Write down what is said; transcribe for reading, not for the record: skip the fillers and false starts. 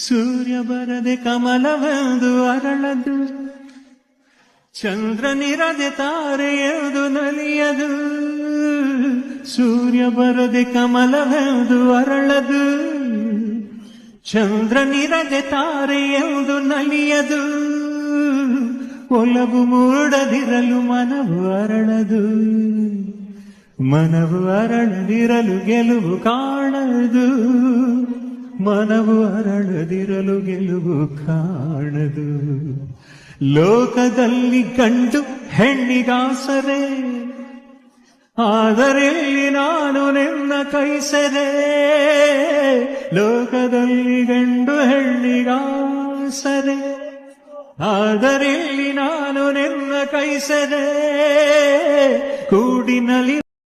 ಸೂರ್ಯ ಬರದೆ ಕಮಲವೆಂದು ಅರಳದು, ಚಂದ್ರನಿರದೆ ತಾರೆಯದು ನಲಿಯದು. ಸೂರ್ಯ ಬರದೆ ಕಮಲವೆಂದು ಅರಳದು, ಚಂದ್ರನಿರದೆ ತಾರೆಯದು ನಲಿಯದು. ಒಲವು ಮೂಡದಿರಲು ಮನವು ಅರಳದು, ಮನವು ಅರಳದಿರಲು ಗೆಲುವು ಕಾಣದು. ಮನವು ಅರಳದಿರಲು ಗೆಲುವು ಕಾಣದು. ಲೋಕದಲ್ಲಿ ಗಂಡು ಹೆಣ್ಣಿಗಾಸರೆ, ಆದರೆಲ್ಲಿ ನಾನು ನಿನ್ನ ಕೈಸರೆ. ಲೋಕದಲ್ಲಿ ಗಂಡು ಹೆಣ್ಣಿಗಾಸರೆ, ಆದರೆಲ್ಲಿ ನಾನು ನಿನ್ನ ಕೈಸರೆ. ಕೂಡಿನಲ್ಲಿ